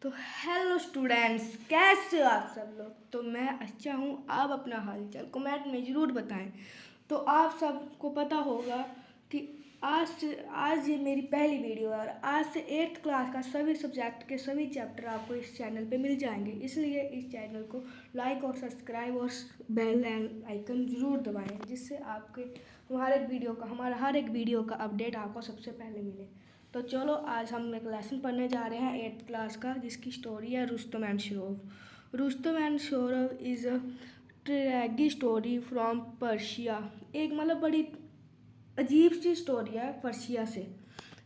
तो hello students, कैसे हो आप सब लोग। तो मैं अच्छा हूँ। आप अपना हालचाल कमेंट में ज़रूर बताएं। तो आप सबको पता होगा कि आज ये मेरी पहली वीडियो है और आज से 8th क्लास का सभी सब्जेक्ट के सभी चैप्टर आपको इस चैनल पे मिल जाएंगे। इसलिए इस चैनल को लाइक और सब्सक्राइब और बेल आइकन ज़रूर दबाएं, जिससे आपके हमारा हर एक वीडियो का अपडेट आपको सबसे पहले मिले। तो चलो, आज हम एक लेसन पढ़ने जा रहे हैं 8th क्लास का, जिसकी स्टोरी है Rustam and Sohrab. Rustam and Sohrab is a tragic story from Persia. एक मतलब बड़ी अजीब सी स्टोरी है पर्शिया से।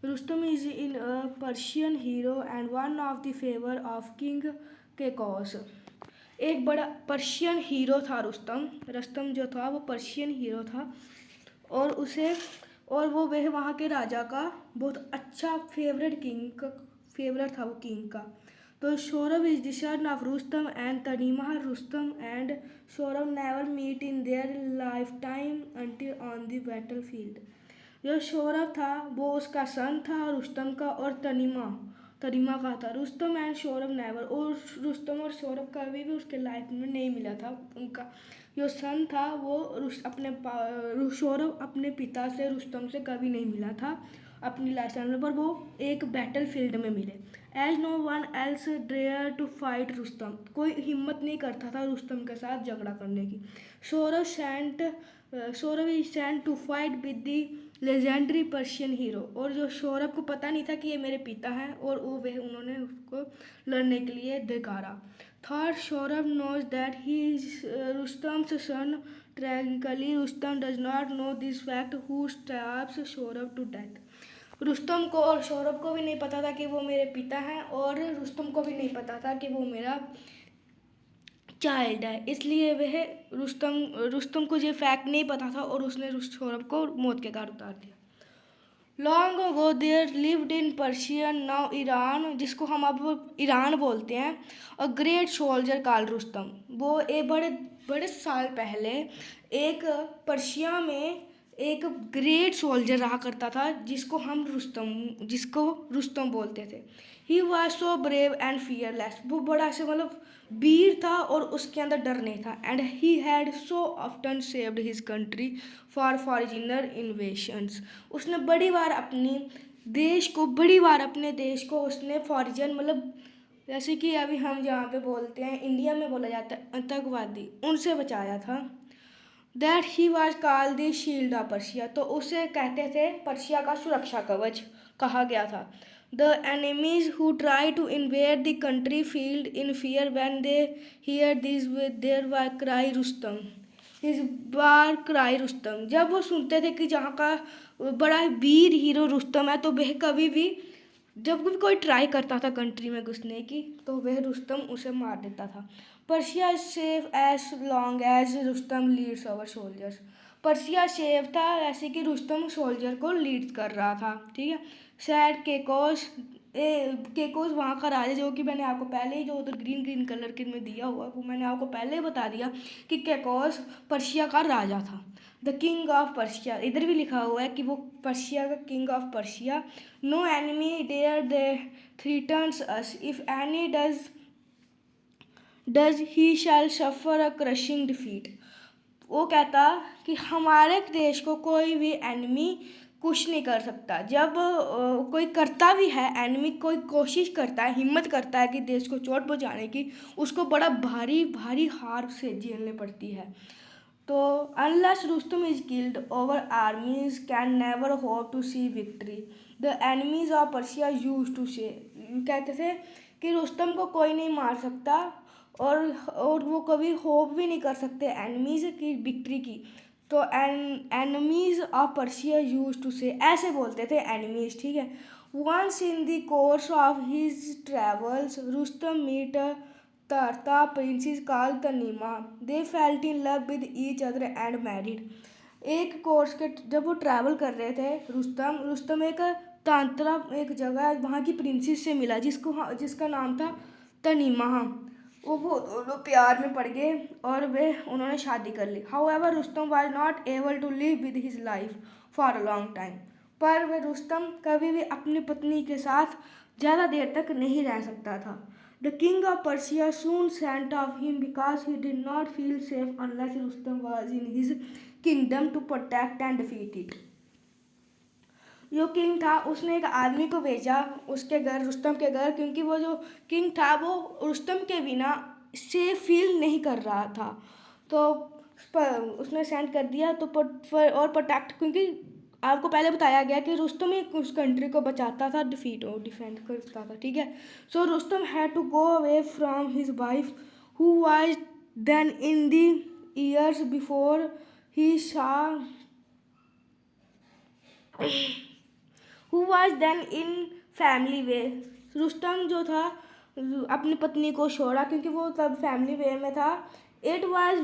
Rustam is in a Persian hero and one of the favour of king Kaikaus. एक बड़ा पर्शियन हीरो था रुस्तम जो था वो पर्शियन हीरो था, और उसे और वो वह वहाँ के राजा का बहुत अच्छा फेवरेट था वो किंग का। तो Sohrab is the son of Rustam and Tahmina. Rustam and Sohrab never meet in their life time until on the battle field. जो सौरभ था वो उसका सन था रुस्तम का, और तनीमा का था। रुस्तम एंड सौरभ नेवर, और रुस्तम और सौरभ कभी भी उसके लाइफ में नहीं मिला था। उनका जो सन था वो सौरभ अपने पिता से रुस्तम से कभी नहीं मिला था अपनी लाइफ टाइम में, पर वो एक बैटल फील्ड में मिले। As no one else dare to fight Rustam, कोई हिम्मत नहीं करता था रुस्तम के साथ झगड़ा करने की। Sohrab sent Sohrab is sent to fight with the legendary Persian hero, और जो सौरभ को पता नहीं था कि ये मेरे पिता हैं, और उन्होंने उसको लड़ने के लिए धिकारा। Third, Saurabh knows that he is Rustam's son. Tragically, Rustam does not know this fact, who stabs Saurabh to death. Rustam को और सौरभ को भी नहीं पता था कि वो मेरे पिता हैं, और रुस्तम को भी नहीं पता था कि वो मेरा चाइल्ड है। इसलिए वह रुस्तम को ये फैक्ट नहीं पता था, और उसने सौरभ को मौत के घाट उतार दिया। Long ago there lived in Persian now Iran, जिसको हम अब ईरान बोलते हैं, a great soldier called Rustam. वो एक बड़े बड़े साल पहले एक पर्शिया में एक ग्रेट सोल्जर रहा करता था, जिसको रुस्तम बोलते थे। He was so brave and fearless, वो बड़ा से मतलब वीर था और उसके अंदर डर नहीं था। And he had so often saved his country for foreigner invasions, उसने बड़ी बार अपने देश को उसने फॉरिजन मतलब जैसे कि अभी हम जहाँ पे बोलते हैं इंडिया में बोला जाता है आतंकवादी, उनसे बचाया था। That he was called the shield of Persia, तो उसे कहते थे पर्शिया का सुरक्षा कवच कहा गया था। The enemies who try to invade the country fled in fear when they hear this with their war cry Rustam. इस बार क्राई रुस्तम, जब वो सुनते थे कि जहाँ का बड़ा वीर हीरो रुस्तम है, तो वह कभी भी जब भी कोई ट्राई करता था कंट्री में घुसने की, तो वह रुस्तम उसे मार देता था। Persia is safe as long as Rustam leads our soldiers. Persia safe था ऐसे कि रुस्तम सोल्जर को लीड कर रहा था, ठीक है। सैड केकोस वहाँ का राजा, जो कि मैंने आपको पहले ही जो उधर ग्रीन ग्रीन कलर के में दिया हुआ वो मैंने आपको पहले ही बता दिया कि केकोस पर्शिया का राजा था। द किंग ऑफ पर्शिया, इधर भी लिखा हुआ है कि वो पर्शिया का king of Persia. No enemy dare they threatens us, if any does he shall suffer a crushing defeat. वो कहता कि हमारे देश को कोई भी एनिमी कुछ नहीं कर सकता। जब कोई करता भी है, एनिमी कोई कोशिश करता है, हिम्मत करता है कि देश को चोट पहुंचाने की, उसको बड़ा भारी भारी हार से झेलनी पड़ती है। तो unless Rustam is killed over armies can never hope to see victory, the enemies of Persia use to say, कहते थे कि रुस्तम को कोई नहीं मार सकता, और वो कभी होप भी नहीं कर सकते एनिमीज की विक्ट्री की। तो enemies of Persia use to say, ऐसे बोलते थे एनिमीज, ठीक है। Once in the course of his travels Rustam meet Tartar princess called Tahmina, they felt in love with each other and married. एक course के जब वो ट्रैवल कर रहे थे रुस्तम एक तांत्रा एक जगह वहाँ की प्रिंसेस से मिला, जिसका नाम था तनीमा। वो दोनों प्यार में पड़ गए और उन्होंने शादी कर ली। However Rustam was not able to live with his life for a long time, पर वह रुस्तम कभी भी अपनी पत्नी के साथ ज़्यादा देर तक नहीं रह सकता था। The king of Persia soon sent off him because he did not feel safe unless Rustam was in his kingdom to protect and defeat it. जो किंग था उसने एक आदमी को भेजा उसके घर, रुस्तम के घर, क्योंकि वो जो किंग था वो रुस्तम के बिना सेफ फील नहीं कर रहा था। तो उसने सेंड कर दिया तो और प्रोटेक्ट, क्योंकि आपको पहले बताया गया कि रुस्तम ही उस कंट्री को बचाता था, डिफेंड करता था, ठीक है। So Rustam had to go away from his wife who was then in the years before he saw who was then in family way. Rustam जो था अपनी पत्नी को छोड़ा क्योंकि वो तब फैमिली वे में था। It was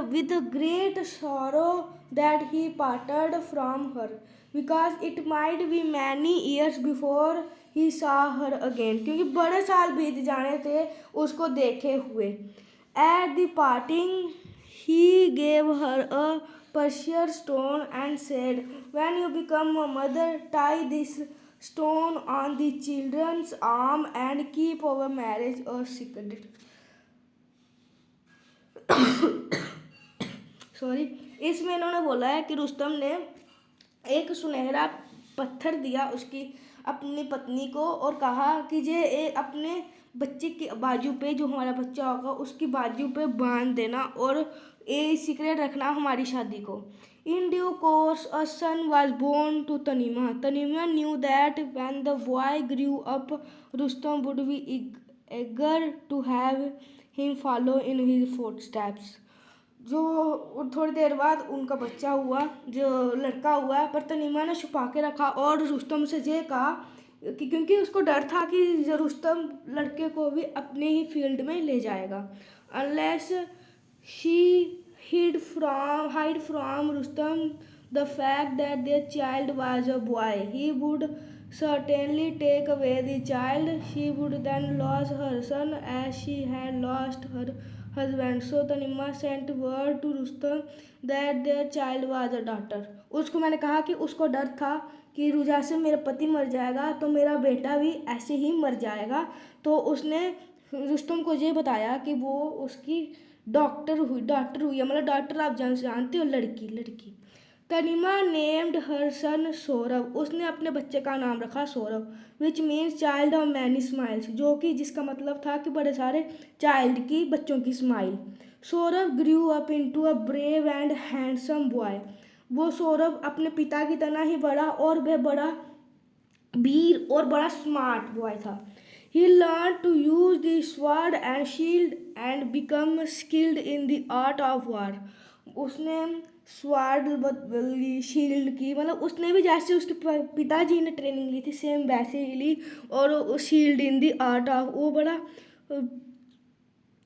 with great sorrow that he parted from her because it might be many years before he सा हर अगेन, क्योंकि बड़े साल बीत जाने थे उसको देखे हुए। At the parting he gave her a precious stone and said, when you become a mother, tie this stone on the children's arm and keep our marriage a secret. Sorry, इसमें इन्होंने बोला है कि रुस्तम ने एक सुनहरा पत्थर दिया उसकी अपनी पत्नी को और कहा कि ये अपने बच्चे की बाजू पे, जो हमारा बच्चा होगा उसकी बाजू पे बांध देना और ये सीक्रेट रखना हमारी शादी को। In due course a son was born to Tahmina. Tahmina knew that when the boy grew up Rustam would be eager to have him follow in his footsteps. जो थोड़ी देर बाद उनका बच्चा हुआ, जो लड़का हुआ, पर तनीमा ने छुपा के रखा और रुस्तम से ये कहा कि क्योंकि उसको डर था कि रुस्तम लड़के को भी अपने ही फील्ड में ले जाएगा। Unless she hid from Rustam the fact that their child was a boy, he would certainly take away the child. She would then lose her son as she had lost her husband. So Tanima sent word to Rustam that their child was a daughter. उसको मैंने कहा कि उसको डर था कि रुजा से मेरा पति मर जाएगा तो मेरा बेटा भी ऐसे ही मर जाएगा। तो उसने रुस्तम को ये बताया कि वो उसकी डॉक्टर हुई है, मतलब डॉक्टर आप जानते हो, लड़की। तनीमा नेम्ड हर सन सौरभ। उसने अपने बच्चे का नाम रखा Saurabh, which means child of many smiles, जो कि जिसका मतलब था कि बड़े सारे चाइल्ड की, बच्चों की smile. Saurabh grew up into a brave and handsome boy. वो सौरभ अपने पिता की तरह ही बड़ा और वह बड़ा वीर और बड़ा स्मार्ट बॉय था। He learned to use the sword and shield and become skilled in the art of war. उसने स्वाड शील्ड की, मतलब उसने भी जैसे उसके पिताजी ने ट्रेनिंग ली थी सेम वैसे ही ली, और shield in the art of, वो बड़ा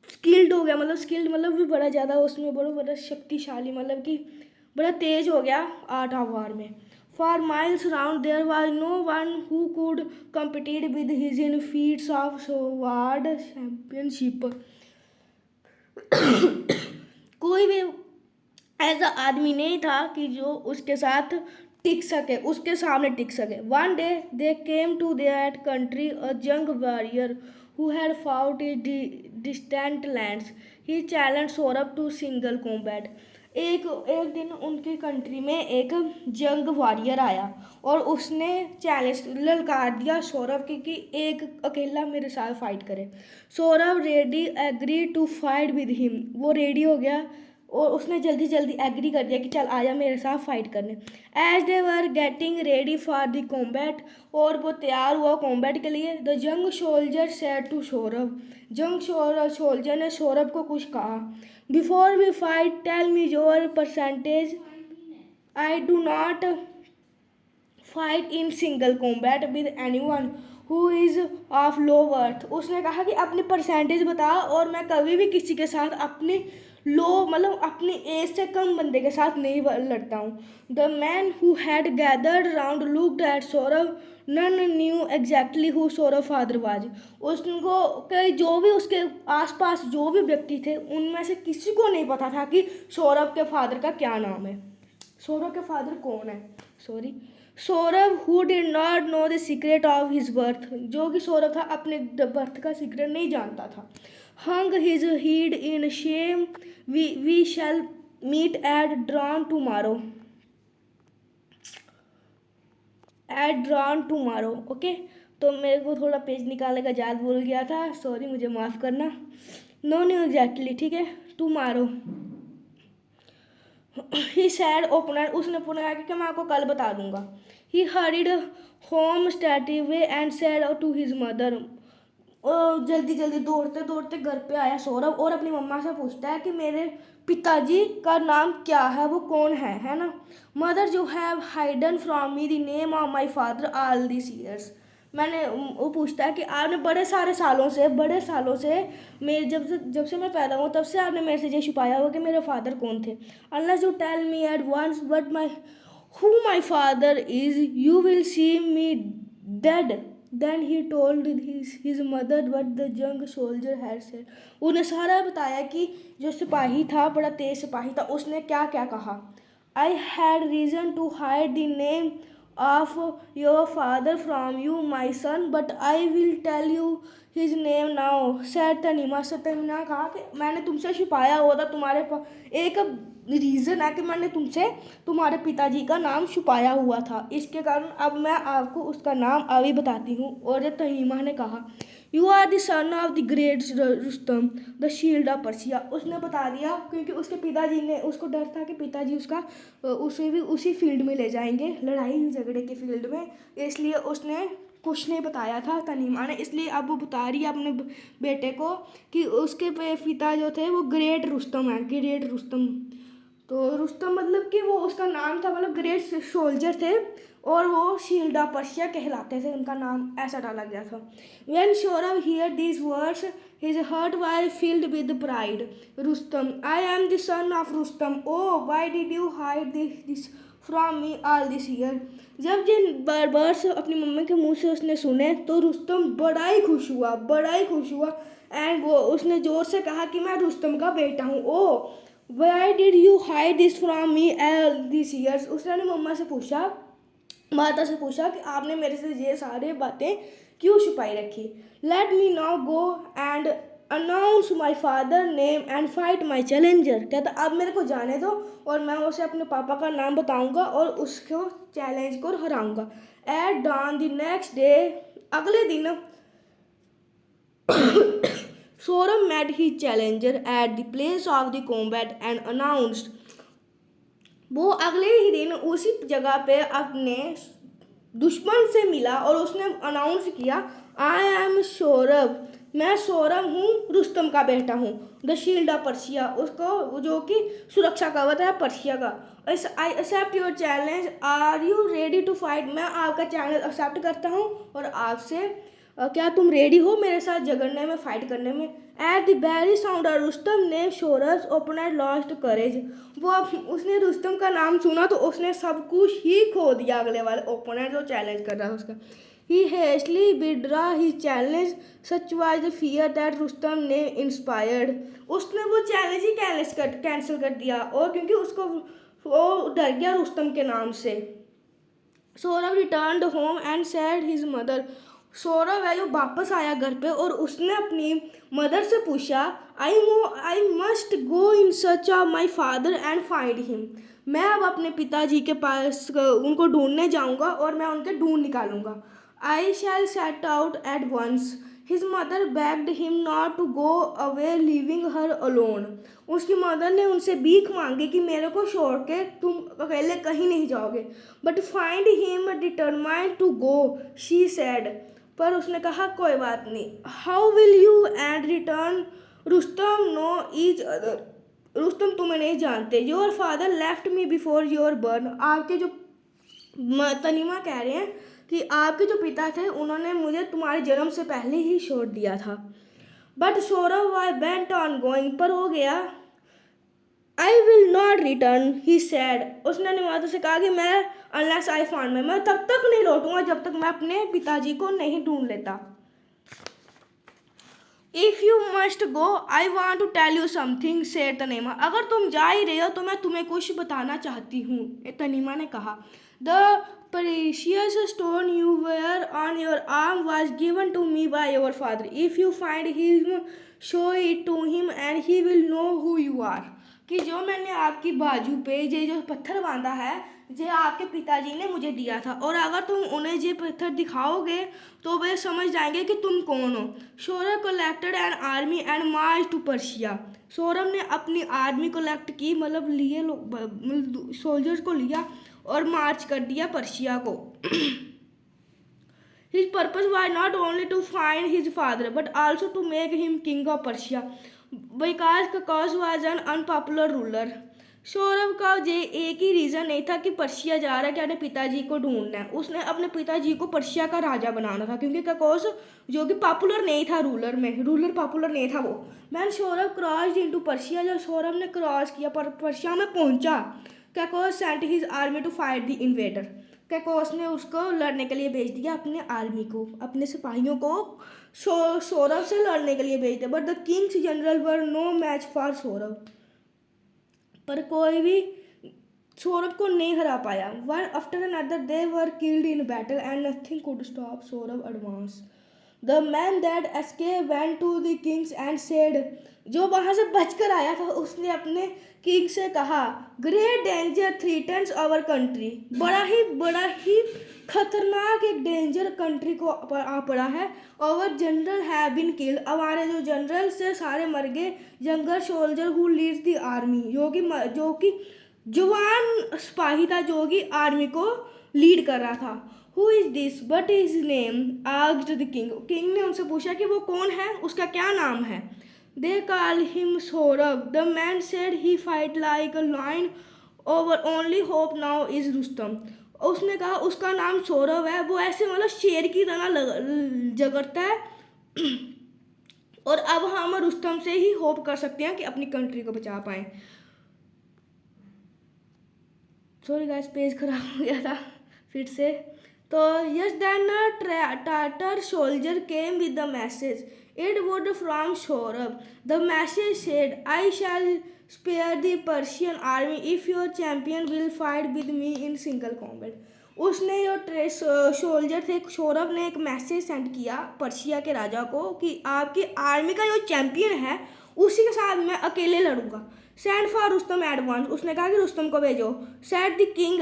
स्किल्ड हो गया, मतलब स्किल्ड मतलब भी बड़ा ज़्यादा उसमें बड़ा शक्तिशाली, मतलब कि बड़ा तेज हो गया आर्ट ऑफ वार में। For miles round there was no one who could compete with his in feats of sword championship. कोई भी ऐसा आदमी नहीं था कि जो उसके साथ टिक सके, उसके सामने टिक सके। One day they came to that country a young warrior who had fought in distant lands. He challenged Saurabh to single combat. एक दिन उनकी कंट्री में एक जंग वॉरियर आया और उसने चैलेंज ललकार दिया सौरभ की कि एक अकेला मेरे साथ फाइट करे। Sohrab ready agree to fight with him. वो रेडी हो गया और उसने जल्दी एग्री कर दिया कि चल आजा मेरे साथ फाइट करने। As they were getting ready for the combat, और वो तैयार हुआ कॉम्बैट के लिए। The young soldier said to Sohrab. Young soldier ने सौरभ को कुछ कहा, before we fight tell me your parentage. I do not fight in single combat with anyone who is of low worth. उसने कहा कि अपनी परसेंटेज बता, और मैं कभी भी किसी के साथ अपनी लो, मतलब अपनी एज से कम बंदे के साथ नहीं लड़ता हूँ। The man who had gathered round looked at Sohrab, none knew exactly who Sohrab father was. उसको कई जो भी उसके आसपास जो भी व्यक्ति थे उनमें से किसी को नहीं पता था कि सौरभ के फादर का क्या नाम है, सौरभ के फादर कौन है। Sorry, Saurabh who did not know the secret of his birth, जो कि सौरभ था अपने बर्थ का सीक्रेट नहीं जानता था, hung his head in shame, we shall meet at dawn tomorrow, okay. तो मेरे को थोड़ा पेज निकालने का याद भूल गया था, सॉरी, मुझे माफ़ करना। नो न्यू एग्जैक्टली, ठीक है, टुमारो। ही सैड ओपनर, उसने पुनः कि मैं आपको कल बता दूंगा। He hurried home straightaway and said to his mother, जल्दी जल्दी दौड़ते दौड़ते घर पे आया सौरभ और अपनी मम्मा से पूछता है कि मेरे पिताजी का नाम क्या है, वो कौन है ना। Mother you have hidden from me the name of my father all this years, मैंने, वो पूछता है कि आपने बड़े सालों से मेरे जब से मैं पैदा हुआ तब से आपने मेरे से ये छुपाया हुआ कि मेरे फादर कौन थे। Unless you tell me at once but my who my father is you will see me dead. Then he told his mother what the young soldier had said, उन्हें सारा बताया कि जो सिपाही था, बड़ा तेज सिपाही था, उसने क्या क्या कहा। I had reason to hide the name of your father from you my son but I will tell you his name now said Tahmina. से तनीमा ने कहा कि मैंने तुमसे छुपाया हुआ था, तुम्हारे पास एक रीज़न है कि मैंने तुमसे तुम्हारे पिताजी का नाम छुपाया हुआ था, इसके कारण अब मैं आपको उसका नाम अभी बताती हूँ। और तनीमा ने कहा you are the son of the great Rustam the shield of Persia, उसने बता दिया क्योंकि उसके पिताजी ने, उसको डर था कि पिताजी उसका उसे भी उसी फील्ड में ले जाएंगे, लड़ाई झगड़े के फील्ड में, इसलिए उसने कुछ नहीं बताया था तनीमा ने। इसलिए अब वो बता रही है अपने बेटे को कि उसके पिता जो थे वो ग्रेट रुस्तम है, ग्रेट रुस्तम। तो रुस्तम मतलब कि वो उसका नाम था, मतलब ग्रेट सोल्जर थे और वो शील्ड ऑफ पर्शिया कहलाते थे, उनका नाम ऐसा डाला गया था। When Sohrab hear these words his heart was filled with pride, Rustam I am the son of Rustam, O why did you hide this from me all this year. जब जिन वर्ड्स अपनी मम्मी के मुंह से उसने सुने तो रुस्तम बड़ा ही खुश हुआ एंड वो उसने ज़ोर से कहा कि मैं रुस्तम का बेटा हूँ। O why did you hide this from me all this years, उसने मम्मा से पूछा, माता से पूछा कि आपने मेरे से ये सारे बातें क्यों छुपाई रखी। Let me now go and announce my father name and fight my challenger, कहता अब मेरे को जाने दो और मैं उसे अपने पापा का नाम बताऊंगा और उसको चैलेंज को हराऊंगा। At dawn the next day, अगले दिन Sora met his challenger at the place of the combat and announced, वो अगले ही दिन उसी जगह पे अपने दुश्मन से मिला और उसने अनाउंस किया आई एम सौरभ, मैं सौरभ हूँ, रुस्तम का बेटा हूँ, द शील्ड ऑफ पर्शिया, उसको जो कि सुरक्षा कवच है पर्शिया का। I accept your challenge, are you ready to fight, मैं आपका चैलेंज एक्सेप्ट करता हूँ और आपसे क्या तुम रेडी हो मेरे साथ झगड़ने में, फाइट करने में। At the very sound of Rustam ने शोरस ओपनर लॉस्ट करेज, वो उसने रुस्तम का नाम सुना तो उसने सब कुछ ही खो दिया। अगले वाले ओपनर जो चैलेंज कर रहा था उसका, he hastily withdrew he challenge such was the fear that Rustam ने इंस्पायर्ड, उसने वो चैलेंज ही कैंसिल कर दिया और क्योंकि उसको वो डर गया रुस्तम के नाम से। Saurabh returned home and sad his mother, Saurabh है जो वापस आया घर पे और उसने अपनी मदर से पूछा I must go in search of my father and find him, मैं अब अपने पिताजी के पास उनको ढूंढने जाऊंगा और मैं उनके ढूंढ निकालूंगा। I shall set out at once, his mother begged him not to go away leaving her alone, उसकी मदर ने उनसे भीख मांगी कि मेरे को छोड़ के तुम अकेले कहीं नहीं जाओगे। But find him determined to go, she said, पर उसने कहा कोई बात नहीं। How will you and return, Rustam know each other, Rustam तुम्हें नहीं जानते। Your father left me before your birth, आपके जो तनीमा कह रहे हैं कि आपके जो पिता थे उन्होंने मुझे तुम्हारे जन्म से पहले ही छोड़ दिया था। But Saurabh why bent on going, पर हो गया। I will not return he said, उसने निमाता से कहा कि मैं अनलेस आई फाउंड मैं तब तक नहीं लौटूंगा जब तक मैं अपने पिताजी को नहीं ढूंढ लेता। If you must go I want to tell you something said Tahmina, अगर तुम जा ही रहे हो तो मैं तुम्हें कुछ बताना चाहती हूँ, तनीमा ने कहा। The precious stone you wear on your arm was given to me by your father. If you find him, show it to him and he will know who you are. कि जो मैंने आपकी बाजू पे ये जो पत्थर बांधा है ये आपके पिताजी ने मुझे दिया था, और अगर तुम उन्हें ये पत्थर दिखाओगे तो वे समझ जाएंगे कि तुम कौन हो. Saurabh collected an army and March two Persia. Saurabh ने अपनी आर्मी कलेक्ट की, मतलब लिए सोल्जर्स को लिया और मार्च कर दिया पर्शिया को. His purpose was not only to find his father but also to make him king of Persia because Kakos was an unpopular ruler. Saurabh का ये एक ही रीज़न नहीं था कि पर्शिया जा रहा है कि अपने पिताजी को ढूंढना है. उसने अपने पिताजी को पर्शिया का राजा बनाना था, क्योंकि ककोस जो कि पॉपुलर नहीं था रूलर पॉपुलर नहीं था वो. Man Sohrab crossed into Persia. जब सौरभ ने क्रॉस किया पर्शिया में पहुंचा, Kaikaus sent his army to fight the invader. Kaikaus ने उसको लड़ने के लिए भेज दिया, अपने आर्मी को, अपने सिपाहियों को सौरभ से लड़ने के लिए भेज दिया. But the kings general were no match for Saurabh. पर कोई भी सौरभ को नहीं हरा पाया. One after another they were killed in battle and nothing could stop Saurabh advance. The man that escape went to the kings and said. जो वहाँ से बचकर आया था उसने अपने किंग से कहा, great danger threatens our country. बड़ा ही खतरनाक एक डेंजर कंट्री को आ पड़ा है. Our general have been killed. हमारे जो जनरल से सारे मर गए. Younger soldier who leads the army. जो कि जवान सिपाही था जो कि आर्मी को लीड कर रहा था. Who is this but is name asked the king. King ने उनसे पूछा कि वो कौन है, उसका क्या नाम है. They call him Saurabh. The man said he fight like a lion. Our only hope now is Rustam. उसने कहा उसका नाम सौरभ है, वो ऐसे मतलब शेर की तरह जगड़ता है, और अब हम रुस्तम से ही होप कर सकते हैं कि अपनी कंट्री को बचा पाएं. सॉरी गाइस, पेज खराब हो गया था फिर से. तो yes then Tatar soldier came with the message. It would from Saurabh. The message said, I shall spare the Persian army if your champion will fight with me in single combat. उसने जो soldier थे, सौरभ ने एक message send किया Persia के राजा को कि आपकी आर्मी का जो चैंपियन है उसी के साथ मैं अकेले लड़ूंगा. Send for Rustam at once. उसने कहा कि रुस्तम को भेजो. Said the king.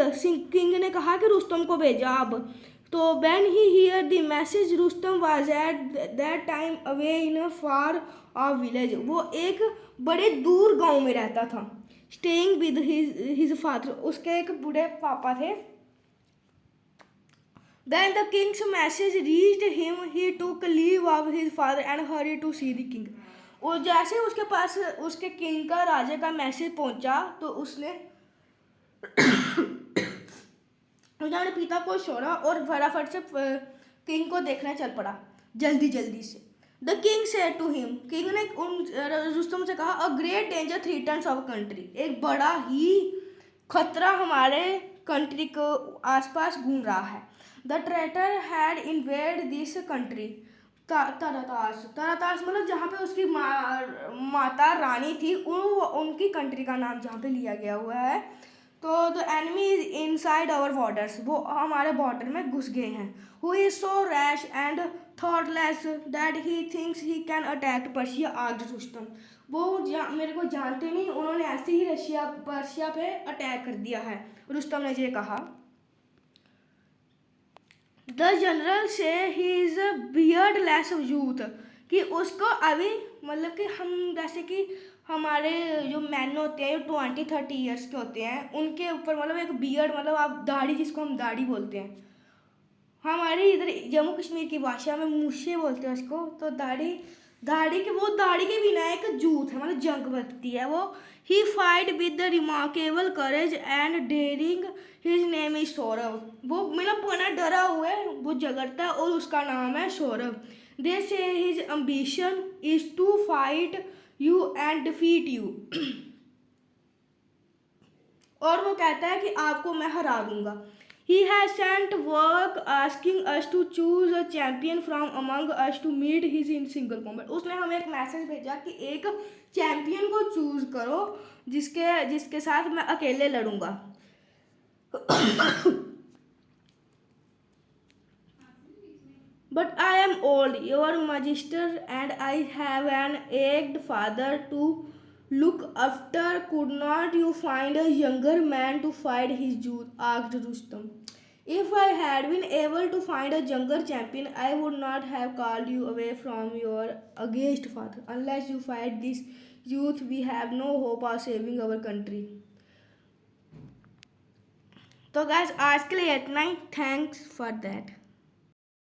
किंग ने कहा कि रुस्तम को भेजा अब. तो when he here the message Rustam was at that time away in a far of village. वो एक बड़े दूर गांव में रहता था. Staying with his father. उसके एक बूढ़े पापा थे. Then the king's message reached him. He took leave of his father and hurried to see the king. और जैसे उसके पास उसके किंग का राजा का मैसेज पहुंचा तो उसने अपने पिता को छोड़ा और फटाफट से किंग को देखने चल पड़ा जल्दी से. The king said to him. King ने रुस्तम से कहा, a great danger threatens our country. एक बड़ा ही खतरा हमारे कंट्री को आसपास घूम रहा है. The traitor had invade this country. Tartars मतलब जहाँ पे उसकी माता रानी थी, उनकी कंट्री का नाम जहाँ पे लिया गया हुआ है. तो the enemy is inside our borders. वो हमारे बॉर्डर में घुस गए हैं. Who is so rash and thoughtless that he thinks he can attack Persia asked Rustam. वो मेरे को जानते नहीं, उन्होंने ऐसे ही पर्शिया पे अटैक कर दिया है. रुस्तम ने ये कहा. द जनरल से he is a beardless youth. कि उसको अभी मतलब कि हम जैसे कि हमारे जो मैन होते हैं जो 20-30 ईयर्स के होते हैं उनके ऊपर मतलब एक बियर्ड, मतलब आप दाढ़ी, जिसको हम दाढ़ी बोलते हैं, हमारे इधर जम्मू कश्मीर की भाषा में मूछें बोलते हैं उसको. तो दाढ़ी के बिना एक जूथ है, मतलब जंग बरतती है वो. He fight with the remarkable courage and daring. His name is Sohrab. वो मतलब बना डरा हुआ है, वो झगड़ता है और उसका नाम है Saurabh. They say his ambition is to fight you and defeat you. और वो कहता है कि आपको मैं हरा दूंगा. He has sent work asking us to choose a champion from among us to meet his in single combat. उसने हमें एक मैसेज भेजा कि एक चैंपियन को चूज करो जिसके साथ मैं अकेले लड़ूंगा. But I am old, your majesty, and I have an aged father to look after. Could not you find a younger man to fight his youth? Asked Rustam. If I had been able to find a younger champion, I would not have called you away from your aged father. Unless you fight this youth, we have no hope of saving our country. तो guys आज के लिए इतना ही. Thanks for that.